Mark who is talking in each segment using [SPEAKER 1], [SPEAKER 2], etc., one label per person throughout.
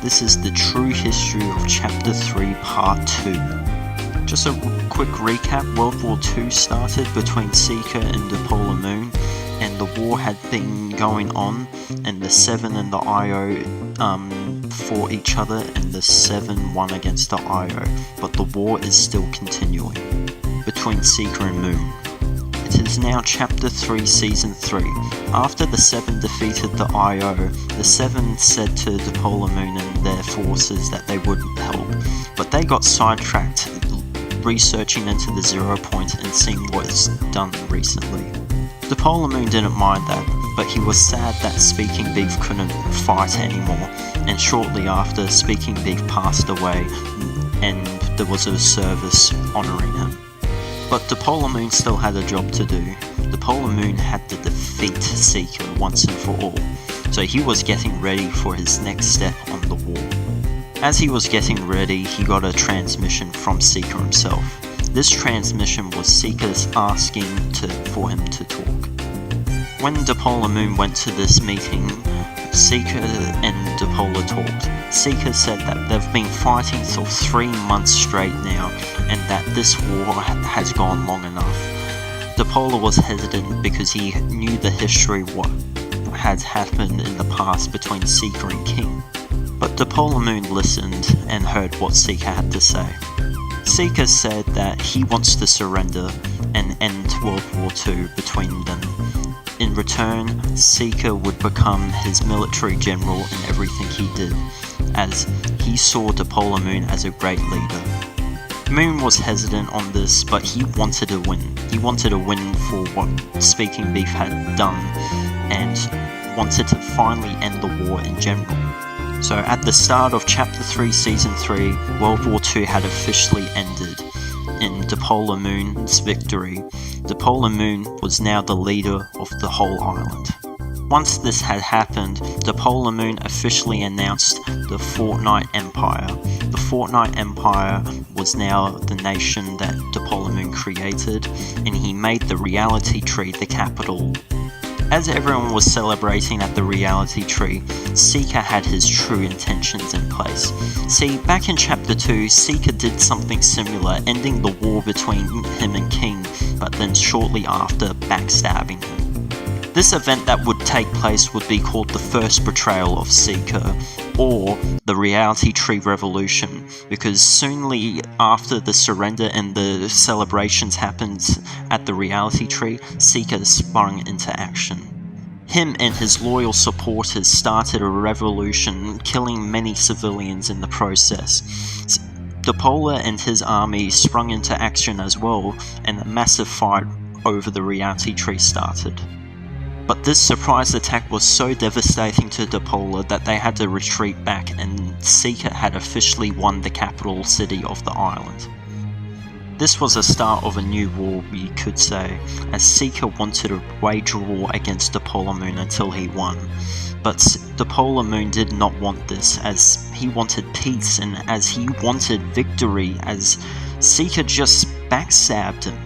[SPEAKER 1] This is the true history of Chapter 3, Part 2. Just a quick recap, World War II started between Seeker and the Polar Moon, and the war had been going on, and the Seven and the Io fought each other, and the Seven won against the Io, but the war is still continuing between Seeker and Moon. It is now Chapter 3, Season 3. After the Seven defeated the Io, the Seven said to the Polar Moon and their forces that they would help, but they got sidetracked researching into the 0 point and seeing what is done recently. The Polar Moon didn't mind that, but he was sad that Speaking Beef couldn't fight anymore, and shortly after, Speaking Beef passed away and there was a service honouring him. But the Polar Moon still had a job to do. The Polar Moon had to defeat Seeker once and for all, so he was getting ready for his next step on the war. As he was getting ready, he got a transmission from Seeker himself. This transmission was Seeker's asking for him to talk. When the Polar Moon went to this meeting, Seeker and the Polar talked. Seeker said that they've been fighting for 3 months straight now, and that this war has gone long enough. The Polar was hesitant because he knew the history what had happened in the past between Seeker and King. But the Polar Moon listened and heard what Seeker had to say. Seeker said that he wants to surrender and end World War II between them. In return, Seeker would become his military general in everything he did, as he saw the Polar Moon as a great leader. Moon was hesitant on this, but he wanted to win. He wanted to win for what Speaking Beef had done, and wanted to finally end the war in general. So at the start of Chapter 3, Season 3, World War II had officially ended. In the Polar Moon's victory, the Polar Moon was now the leader of the whole island. Once this had happened, the Polar Moon officially announced the Fortnite Empire. The Fortnite Empire was now the nation that the Polar Moon created, and he made the Reality Tree the capital. As everyone was celebrating at the Reality Tree, Seeker had his true intentions in place. See, back in Chapter 2, Seeker did something similar, ending the war between him and King, but then shortly after, backstabbing him. This event that would take place would be called the First Betrayal of Seeker, or the Reality Tree Revolution, because soonly after the surrender and the celebrations happened at the Reality Tree, Seeker sprung into action. Him and his loyal supporters started a revolution, killing many civilians in the process. The Polar and his army sprung into action as well, and a massive fight over the Reality Tree started. But this surprise attack was so devastating to the Polar that they had to retreat back, and Seeker had officially won the capital city of the island. This was the start of a new war, we could say, as Seeker wanted to wage a war against the Polar Moon until he won. But the Polar Moon did not want this, as he wanted peace and as he wanted victory, as Seeker just backstabbed him.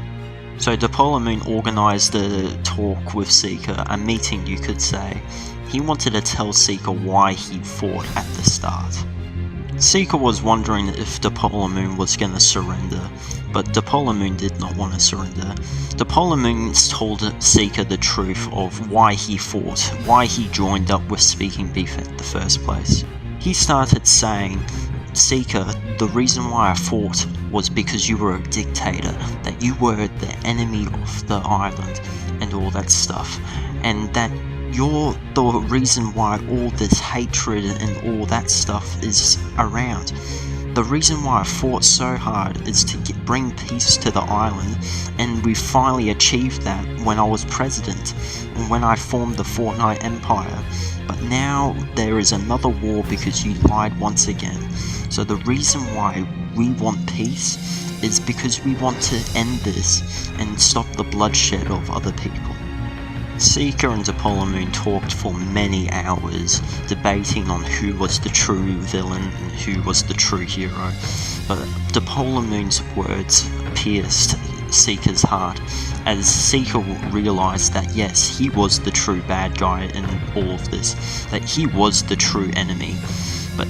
[SPEAKER 1] So the Polar Moon organised a talk with Seeker, a meeting you could say. He wanted to tell Seeker why he fought at the start. Seeker was wondering if the Polar Moon was going to surrender, but the Polar Moon did not want to surrender. The Polar Moon told Seeker the truth of why he fought, why he joined up with Speaking Beef in the first place. He started saying, Seeker, the reason why I fought was because you were a dictator, that you were the enemy of the island and all that stuff, and that you're the reason why all this hatred and all that stuff is around. The reason why I fought so hard is to bring peace to the island, and we finally achieved that when I was president, and when I formed the Fortnite Empire. But now there is another war because you lied once again. So the reason why we want peace is because we want to end this and stop the bloodshed of other people. Seeker and the Polar Moon talked for many hours, debating on who was the true villain and who was the true hero, but the Polar Moon's words pierced Seeker's heart, as Seeker realised that yes, he was the true bad guy in all of this, that he was the true enemy.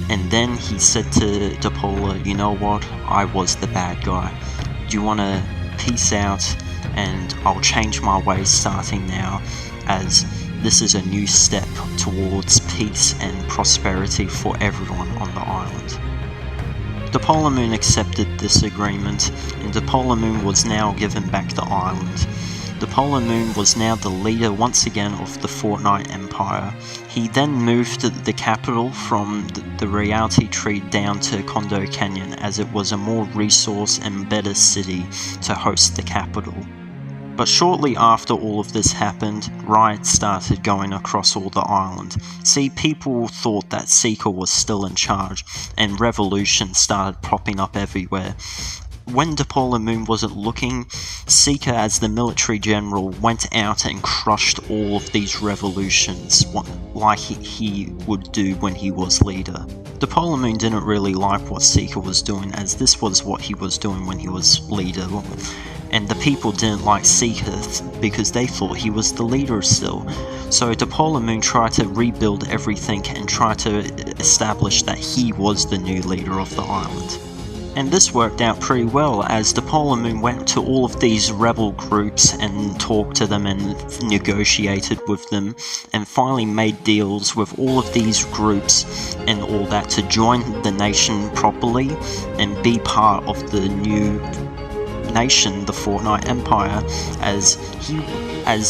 [SPEAKER 1] And then he said to Depola, you know what, I was the bad guy. Do you want to peace out, and I'll change my ways starting now, as this is a new step towards peace and prosperity for everyone on the island. Depolamoon accepted this agreement, and Depolamoon was now given back the island. Depolamoon was now the leader once again of the Fortnite Empire. He then moved the capital from the Reality Tree down to Kondo Canyon, as it was a more resource and better city to host the capital. But shortly after all of this happened, riots started going across all the island. See, people thought that Seeker was still in charge, and revolutions started popping up everywhere. When Depolamoon wasn't looking, Seeker, as the military general, went out and crushed all of these revolutions, like he would do when he was leader. Depolamoon didn't really like what Seeker was doing, as this was what he was doing when he was leader. And the people didn't like Seeker because they thought he was the leader still. So Depolamoon tried to rebuild everything and try to establish that he was the new leader of the island. And this worked out pretty well, as Depolamoon went to all of these rebel groups and talked to them and negotiated with them, and finally made deals with all of these groups and all that to join the nation properly and be part of the new nation, the Fortnite Empire, as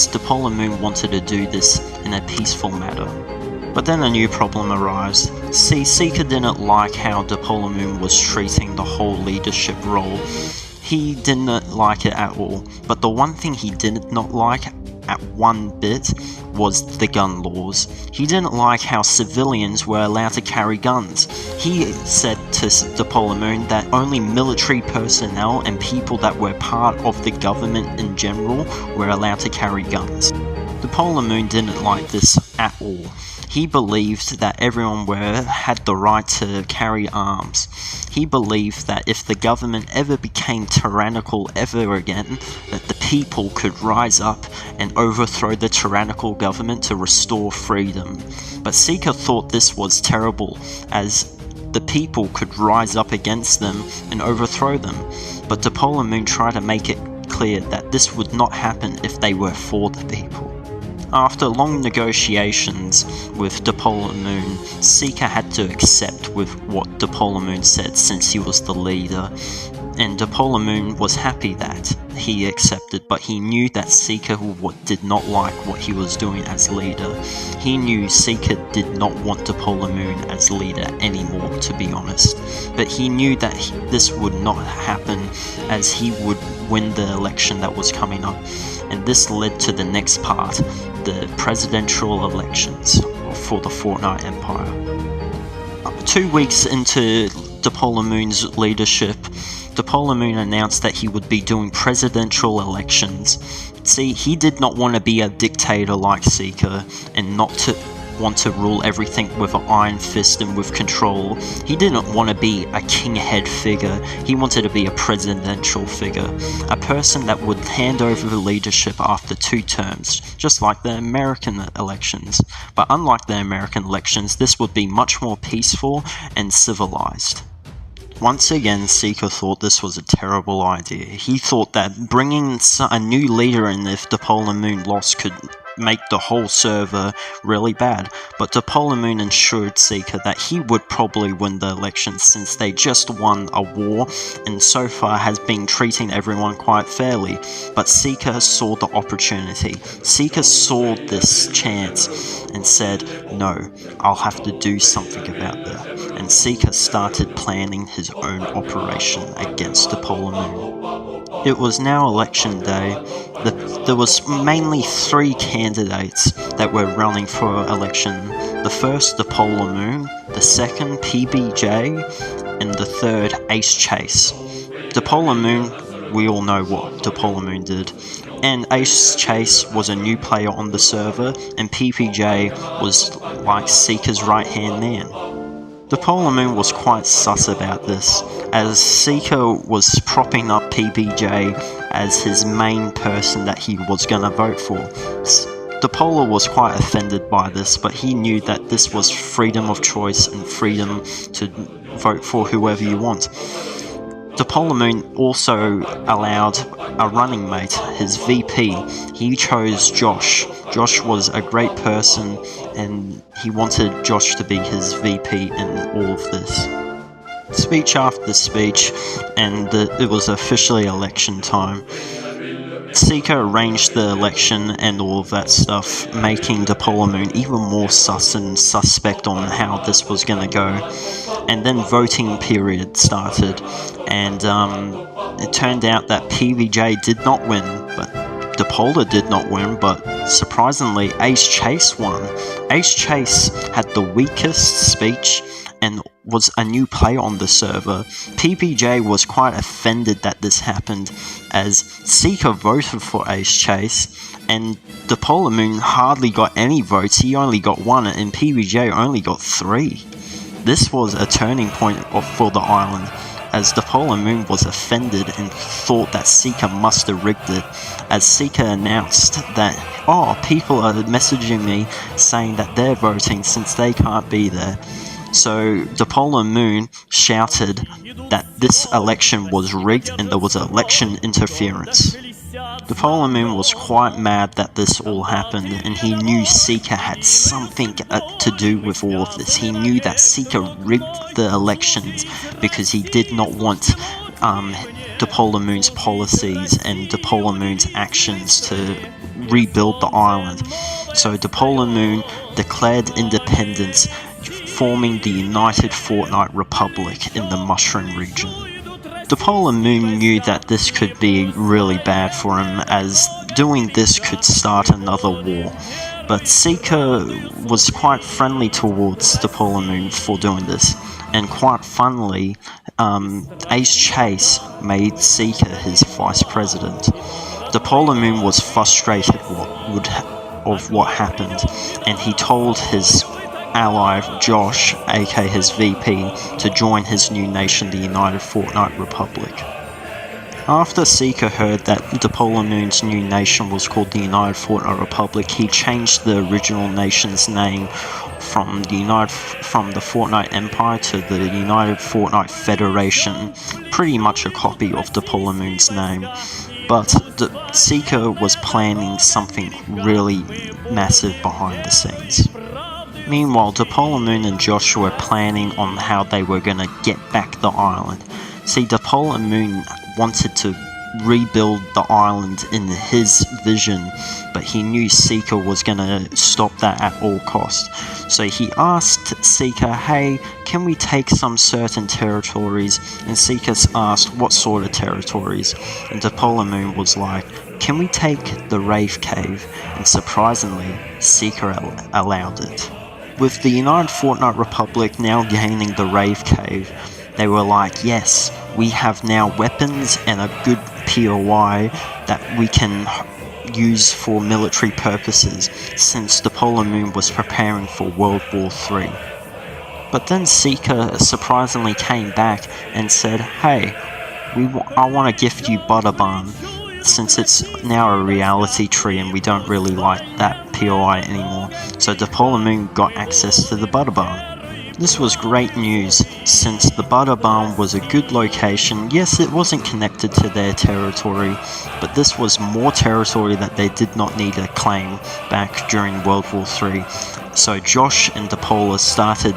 [SPEAKER 1] Depolamoon wanted to do this in a peaceful manner. But then a new problem arose. See, Seeker didn't like how Depolamoon was treating the whole leadership role. He didn't like it at all. But the one thing he did not like at one bit was the gun laws. He didn't like how civilians were allowed to carry guns. He said to Depolamoon that only military personnel and people that were part of the government in general were allowed to carry guns. Depolamoon didn't like this at all. He believed that everyone had the right to carry arms. He believed that if the government ever became tyrannical ever again, that the people could rise up and overthrow the tyrannical government to restore freedom. But Seeker thought this was terrible, as the people could rise up against them and overthrow them. But Depolamoon tried to make it clear that this would not happen if they were for the people. After long negotiations with Depolamoon, Seeker had to accept with what Depolamoon said since he was the leader, and Depolamoon was happy that he accepted, but he knew that Seeker did not like what he was doing as leader. He knew Seeker did not want Depolamoon as leader anymore, to be honest, but he knew that this would not happen, as he would win the election that was coming up. And this led to the next part, the presidential elections for the Fortnite Empire. 2 weeks into Depolamoon's leadership, Depolamoon announced that he would be doing presidential elections. See, he did not want to be a dictator like Seeker and not to want to rule everything with an iron fist and with control. He didn't want to be a king head figure. He wanted to be a presidential figure, a person that would hand over the leadership after 2 terms, just like the American elections. But unlike the American elections, this would be much more peaceful and civilized. Once again, Seeker thought this was a terrible idea. He thought that bringing a new leader in if Depolamoon lost could make the whole server really bad, but Depolamoon assured Seeker that he would probably win the election since they just won a war and so far has been treating everyone quite fairly. But Seeker saw the opportunity. Seeker saw this chance and said, no, I'll have to do something about that. And Seeker started planning his own operation against Depolamoon. It was now election day. There was mainly 3 candidates that were running for election. The first, Depolamoon, the second, PBJ, and the third, Ace Chase. Depolamoon, we all know what Depolamoon did. And Ace Chase was a new player on the server, and PBJ was like Seeker's right-hand man. Depolamoon was quite sus about this, as Seeker was propping up PBJ as his main person that he was gonna vote for. Depola was quite offended by this, but he knew that this was freedom of choice and freedom to vote for whoever you want. Depola Moon also allowed a running mate, his VP. He chose Josh. Josh was a great person, and he wanted Josh to be his VP in all of this. Speech after speech, and it was officially election time. Seeker arranged the election and all of that stuff, making Depola Moon even more sus and suspect on how this was going to go. And then voting period started, and it turned out that PBJ did not win, but Depola did not win, but surprisingly Ace Chase won. Ace Chase had the weakest speech and was a new player on the server. PBJ was quite offended that this happened, as Seeker voted for Ace Chase, and Depola Moon hardly got any votes. He only got 1, and PBJ only got 3. This was a turning point for the island, as Depola Moon was offended and thought that Seeker must have rigged it, as Seeker announced that, oh, people are messaging me saying that they're voting since they can't be there. So Depola Moon shouted that this election was rigged and there was election interference. Depola Moon was quite mad that this all happened, and he knew Seeker had something to do with all of this. He knew that Seeker rigged the elections because he did not want Depola Moon's policies and Depola Moon's actions to rebuild the island. So Depola Moon declared independence, forming the United Fortnite Republic in the Mushroom region. Depola Moon knew that this could be really bad for him, as doing this could start another war, but Seeker was quite friendly towards Depola Moon for doing this, and quite funnily, Ace Chase made Seeker his vice president. Depola Moon was frustrated of what happened, and he told his ally Josh, aka his VP, to join his new nation, the United Fortnite Republic. After Seeker heard that Depola Moon's new nation was called the United Fortnite Republic, he changed the original nation's name from the Fortnite Empire to the United Fortnite Federation, pretty much a copy of Depola Moon's name. But Seeker was planning something really massive behind the scenes. Meanwhile, Depola Moon and Josh were planning on how they were going to get back the island. See, Depola Moon wanted to rebuild the island in his vision, but he knew Seeker was going to stop that at all costs. So he asked Seeker, hey, can we take some certain territories? And Seeker asked, what sort of territories? And Depola Moon was like, can we take the Rave Cave? And surprisingly, Seeker allowed it. With the United Fortnite Republic now gaining the Rave Cave, they were like, yes, we have now weapons and a good POI that we can use for military purposes, since Depola Moon was preparing for World War III. But then Seeker surprisingly came back and said, hey, I want to gift you Butterbarn, since it's now a reality tree and we don't really like that POI anymore. So Depola Moon got access to the Butterbarn. This was great news, since the Butterbarn was a good location. Yes, it wasn't connected to their territory, but this was more territory that they did not need to claim back during World War III. So Josh and Depola started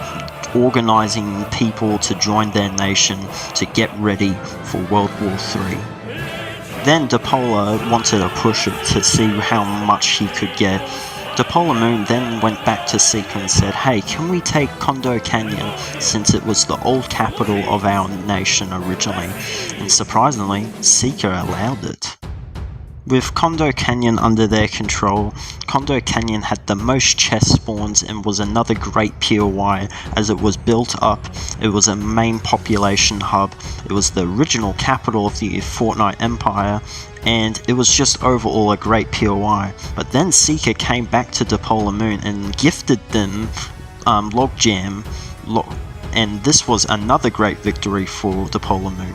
[SPEAKER 1] organizing people to join their nation to get ready for World War III. Then Depola wanted to push it to see how much he could get. Depola Moon then went back to Seeker and said, hey, can we take Condo Canyon, since it was the old capital of our nation originally? And surprisingly, Seeker allowed it. With Condo Canyon under their control, Condo Canyon had the most chest spawns and was another great POI as it was built up. It was a main population hub, it was the original capital of the Fortnite Empire, and it was just overall a great POI. But then Seeker came back to Depola Moon and gifted them Logjam, and this was another great victory for Depola Moon.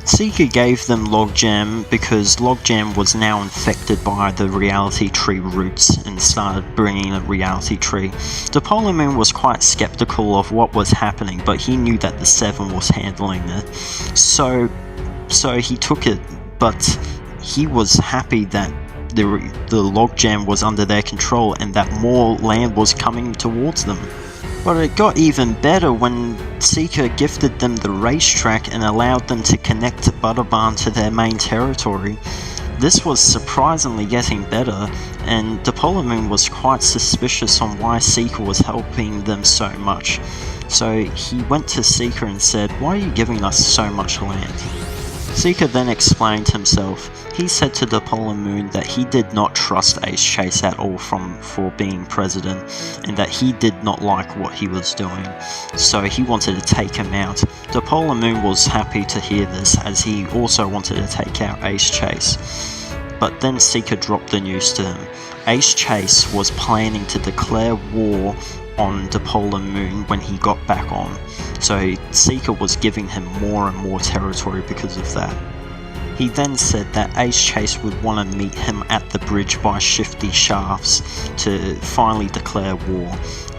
[SPEAKER 1] Seeker gave them Logjam because Logjam was now infected by the Reality Tree roots and started bringing a Reality Tree. The Polar Moon was quite skeptical of what was happening, but he knew that the Seven was handling it. So he took it, but he was happy that the Logjam was under their control and that more land was coming towards them. But it got even better when Seeker gifted them the racetrack and allowed them to connect Butterbarn to their main territory. This was surprisingly getting better, and the Polar Moon was quite suspicious on why Seeker was helping them so much. So he went to Seeker and said, "Why are you giving us so much land?" Seeker then explained himself. He said to the Polar Moon that he did not trust Ace Chase at all for being president, and that he did not like what he was doing, so he wanted to take him out. The Polar Moon was happy to hear this, as he also wanted to take out Ace Chase. But then Seeker dropped the news to him. Ace Chase was planning to declare war on the Polar Moon when he got back on, so Seeker was giving him more and more territory because of that. He then said that Ace Chase would want to meet him at the bridge by Shifty Shafts to finally declare war,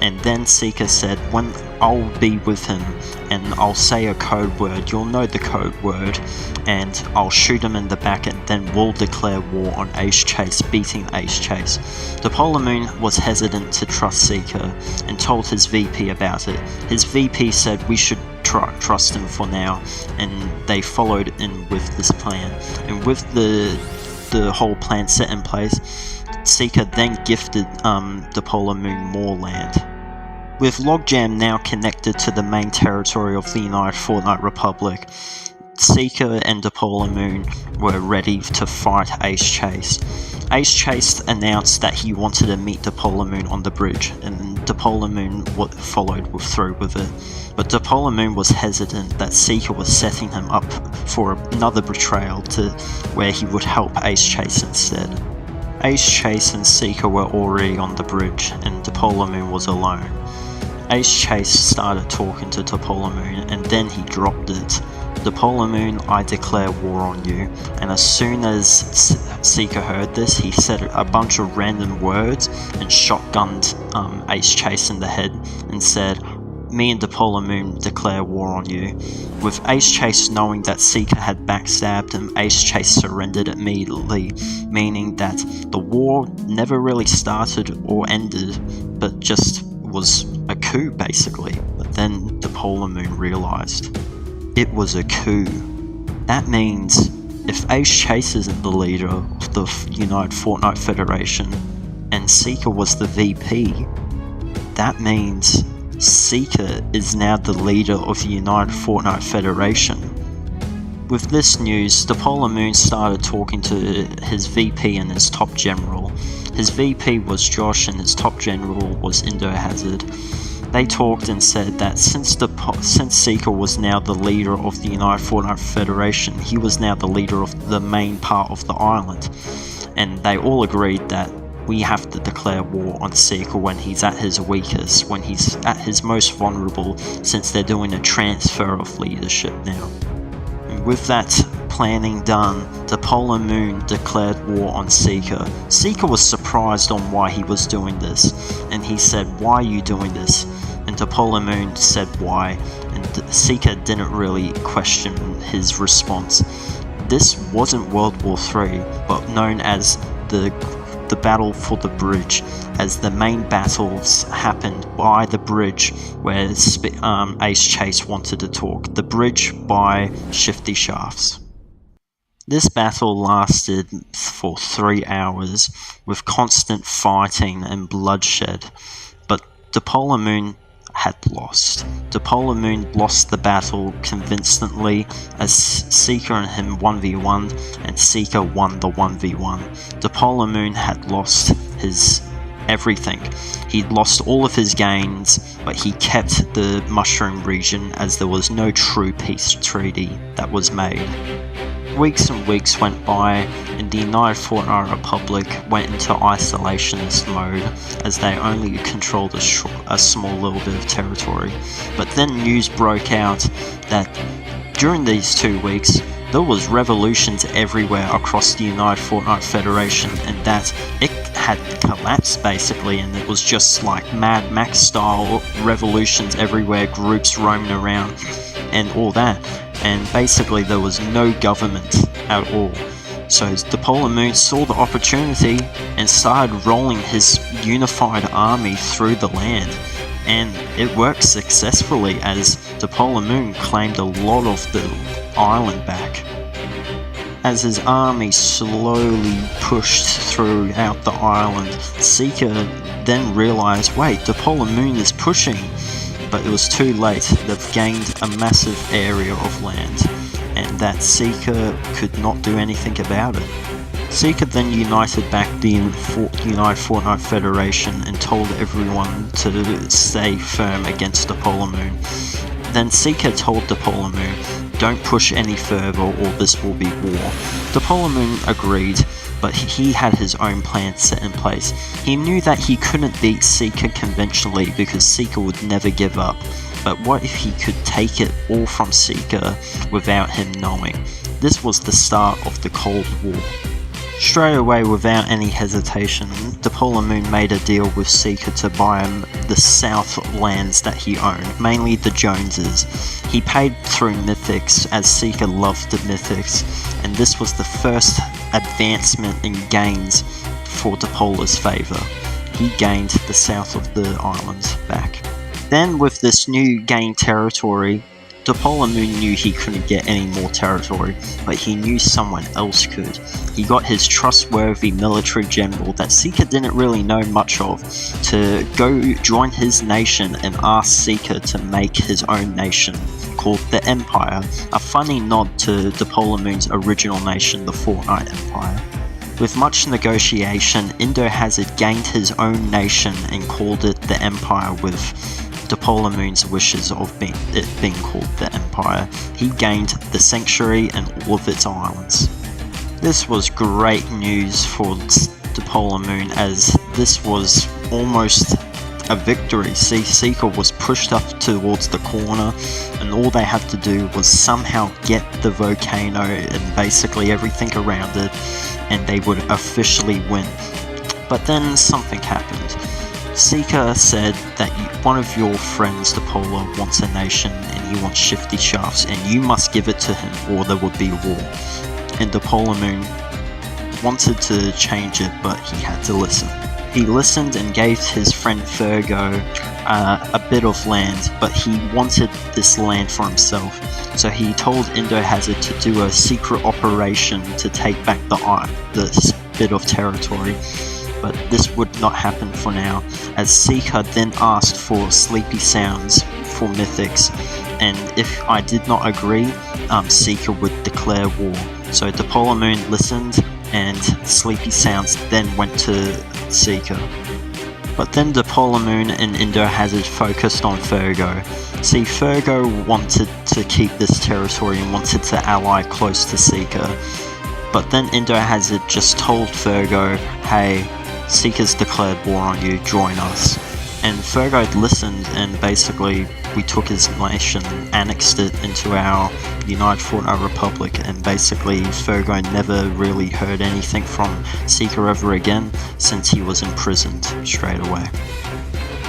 [SPEAKER 1] and then Seeker said, "When I'll be with him and I'll say a code word, you'll know the code word, and I'll shoot him in the back and then we'll declare war on Ace Chase, beating Ace Chase." The Polar Moon was hesitant to trust Seeker and told his VP about it. His VP said we should trust him for now, and they followed in with this plan. And with the whole plan set in place, Seeker then gifted the Polar Moon more land. With Logjam now connected to the main territory of the United Fortnite Republic, Seeker and the Polar Moon were ready to fight Ace Chase. Ace Chase announced that he wanted to meet the Polar Moon on the bridge, and the Polar Moon followed through with it. But the Polar Moon was hesitant that Seeker was setting him up for another betrayal to where he would help Ace Chase instead. Ace Chase and Seeker were already on the bridge, and the Polar Moon was alone. Ace Chase started talking to the Polar Moon, and then he dropped it. "The Polar Moon, I declare war on you." And as soon as Seeker heard this, he said a bunch of random words and shotgunned Ace Chase in the head and said, "Me and the Polar Moon declare war on you." With Ace Chase knowing that Seeker had backstabbed him, Ace Chase surrendered immediately, meaning that the war never really started or ended, but just was a coup basically. But then the Polar Moon realized it was a coup. That means if Ace Chase isn't the leader of the United Fortnite Federation and Seeker was the VP, that means Seeker is now the leader of the United Fortnite Federation. With this news, the Polar Moon started talking to his VP and his top general. His VP was Josh and his top general was Indohazard. They talked and said that since Seeker was now the leader of the United Fortnite Federation, he was now the leader of the main part of the island. And they all agreed that we have to declare war on Seeker when he's at his weakest, when he's at his most vulnerable, since they're doing a transfer of leadership now. And with that planning done, the Polar Moon declared war on Seeker. Seeker was surprised on why he was doing this, and he said, "Why are you doing this?" And the Polar Moon said why, and Seeker didn't really question his response. This wasn't World War III, but known as the battle for the bridge, as the main battles happened by the bridge where Ace Chase wanted to talk, the bridge by Shifty Shafts. This battle lasted for 3 hours with constant fighting and bloodshed, but the Polar Moon had lost. The Polar Moon lost the battle convincingly as Seeker and him 1v1, and Seeker won the 1v1. The Polar Moon had lost his everything. He'd lost all of his gains, but he kept the Mushroom region as there was no true peace treaty that was made. Weeks and weeks went by, and the United Fortnite Republic went into isolationist mode as they only controlled a small little bit of territory. But then news broke out that during these 2 weeks, There was revolutions everywhere across the United Fortnite Federation, and that it had collapsed basically, and it was just like Mad Max style revolutions everywhere, groups roaming around and all that, and basically there was no government at all. So the Polar Moon saw the opportunity and started rolling his unified army through the land, and it worked successfully as the Polar Moon claimed a lot of the island back. As his army slowly pushed throughout the island, Seeker then realized, wait, the Polar Moon is pushing, but it was too late. They've gained a massive area of land, and that Seeker could not do anything about it. Seeker then united back the United Fortnite Federation and told everyone to stay firm against the Polar Moon. Then Seeker told the Polar Moon, don't push any further or this will be war. The Polar Moon agreed, but he had his own plan set in place. He knew that he couldn't beat Seeker conventionally because Seeker would never give up. But what if he could take it all from Seeker without him knowing? This was the start of the Cold War. Straight away, without any hesitation, the Polar Moon made a deal with Seeker to buy him the South lands that he owned, mainly the Joneses. He paid through Mythics, as Seeker loved the Mythics, and this was the first advancement in gains for the Polar's favour. He gained the south of the island back. Then with this new gained territory, the Polar Moon knew he couldn't get any more territory, but he knew someone else could. He got his trustworthy military general that Seeker didn't really know much of to go join his nation and ask Seeker to make his own nation called the Empire, a funny nod to the Polar Moon's original nation, the Fortnite Empire. With much negotiation, Indohazard gained his own nation and called it the Empire with the Polar Moon's wishes of it being called the Empire. He gained the Sanctuary and all of its islands. This was great news for the Polar Moon, as this was almost a victory. Seeker was pushed up towards the corner, and all they had to do was somehow get the volcano and basically everything around it, and they would officially win. But then something happened. Seeker said that one of your friends, the Polar, wants a nation and he wants Shifty Shafts, and you must give it to him or there would be war. And the Polar Moon wanted to change it, but he had to listen. He listened and gave his friend Fergo a bit of land, but he wanted this land for himself. So he told Indohazard to do a secret operation to take back this bit of territory. But this would not happen for now, as Seeker then asked for Sleepy Sounds for Mythics, and if I did not agree, Seeker would declare war. So the Polar Moon listened, and Sleepy Sounds then went to Seeker. But then the Polar Moon and Indohazard focused on Fergo. See, Fergo wanted to keep this territory and wanted to ally close to Seeker. But then Indohazard just told Fergo, hey, Seeker's declared war on you, join us. And Fergo listened, and basically we took his nation and annexed it into our United Fortnite Republic, and basically Fergo never really heard anything from Seeker ever again since he was imprisoned straight away.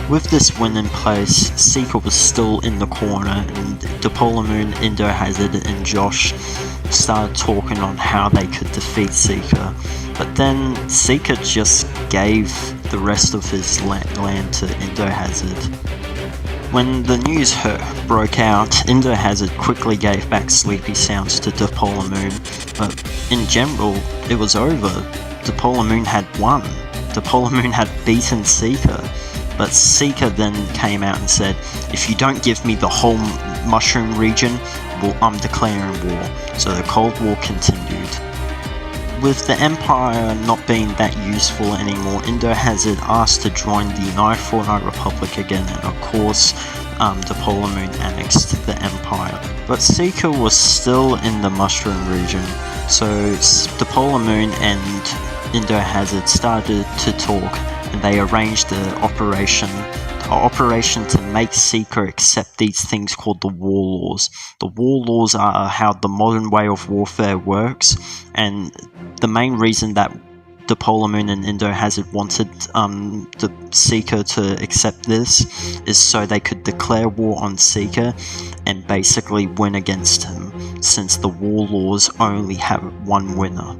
[SPEAKER 1] With this win in place, Seeker was still in the corner, and the Polar Moon, Indohazard and Josh started talking on how they could defeat Seeker. But then Seeker just gave the rest of his land to Indohazard. When the news broke out, Indohazard quickly gave back Sleepy Sounds to the Polar Moon, but in general, it was over. The Polar Moon had won. The Polar Moon had beaten Seeker. But Seeker then came out and said, if you don't give me the whole Mushroom region, well, I'm declaring war. So the Cold War continued. With the Empire not being that useful anymore, Indohazard asked to join the United Fortnite Republic again, and of course, the Polar Moon annexed the Empire. But Seeker was still in the Mushroom region, so the Polar Moon and Indohazard started to talk, and they arranged the operation operation to make Seeker accept these things called the War Laws. The War Laws are how the modern way of warfare works, and the main reason that the Polar Moon and Indo Hazard wanted the Seeker to accept this is so they could declare war on Seeker and basically win against him, since the War Laws only have one winner.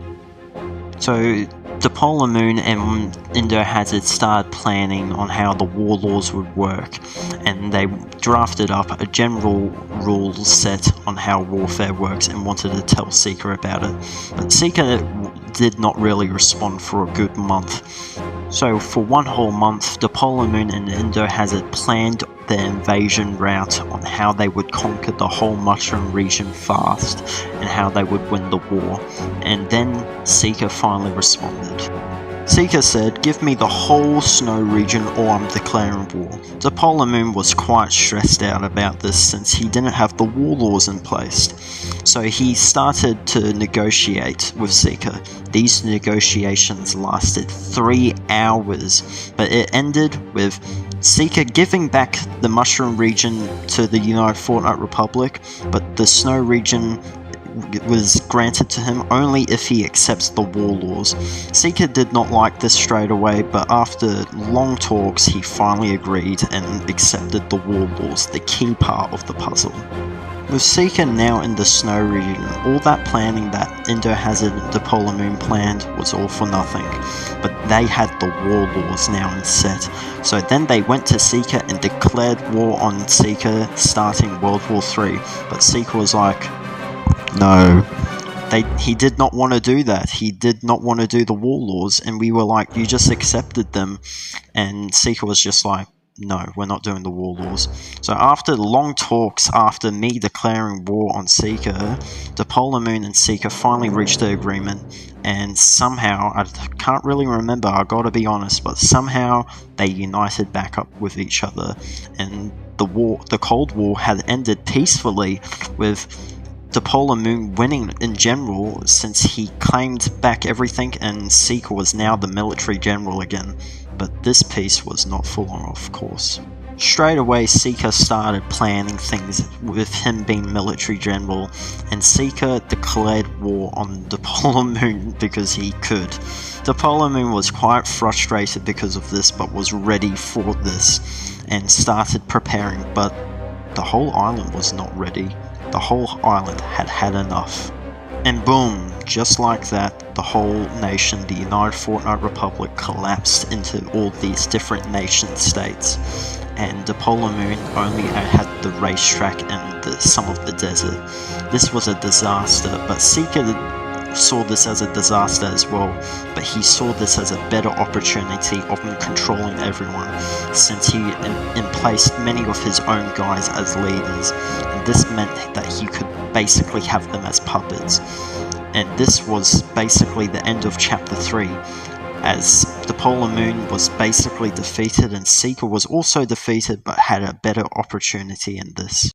[SPEAKER 1] So the Polar Moon and Indo Hazard started planning on how the War Laws would work, and they drafted up a general rules set on how warfare works and wanted to tell Seeker about it. But Seeker did not really respond for a good month. So for one whole month, the Polar Moon and Indo Hazard planned their invasion route on how they would conquer the whole Mushroom region fast and how they would win the war, and then Seeker finally responded. Seeker said, "Give me the whole snow region or I'm declaring war." The Polar Moon was quite stressed out about this since he didn't have the War Laws in place. So he started to negotiate with Seeker. These negotiations lasted 3 hours, but it ended with Seeker giving back the Mushroom region to the United Fortnite Republic, but the Snow region was granted to him only if he accepts the War Laws. Seeker did not like this straight away, but after long talks he finally agreed and accepted the War Laws, the key part of the puzzle. With Seeker now in the Snow region, all that planning that Indo Hazard and the Polar Moon planned was all for nothing, but they had the War Laws now in set. So then they went to Seeker and declared war on Seeker, starting World War III, but Seeker was like, no. He did not want to do that. He did not want to do the War Laws, and we were like, you just accepted them. And Seeker was just like, no, we're not doing the War Laws. So after long talks, after me declaring war on Seeker, the Polar Moon and Seeker finally reached an agreement, and somehow, I can't really remember, I gotta be honest, but somehow they united back up with each other, and the Cold War had ended peacefully with the Polar Moon winning in general, since he claimed back everything and Seeker was now the military general again. But this piece was not full on, of course. Straight away, Seeker started planning things with him being military general, and Seeker declared war on the Polar Moon because he could. The Polar Moon was quite frustrated because of this, but was ready for this and started preparing, but the whole island was not ready. The whole island had had enough. And boom, just like that, the whole nation, the United Fortnite Republic, collapsed into all these different nation states. And the Polar Moon only had the racetrack and some of the desert. This was a disaster, but Seeker saw this as a disaster as well, but he saw this as a better opportunity of controlling everyone, since he emplaced many of his own guys as leaders, and this meant that he could basically have them as puppets. And this was basically the end of Chapter 3, as the Polar Moon was basically defeated and Seeker was also defeated, but had a better opportunity in this.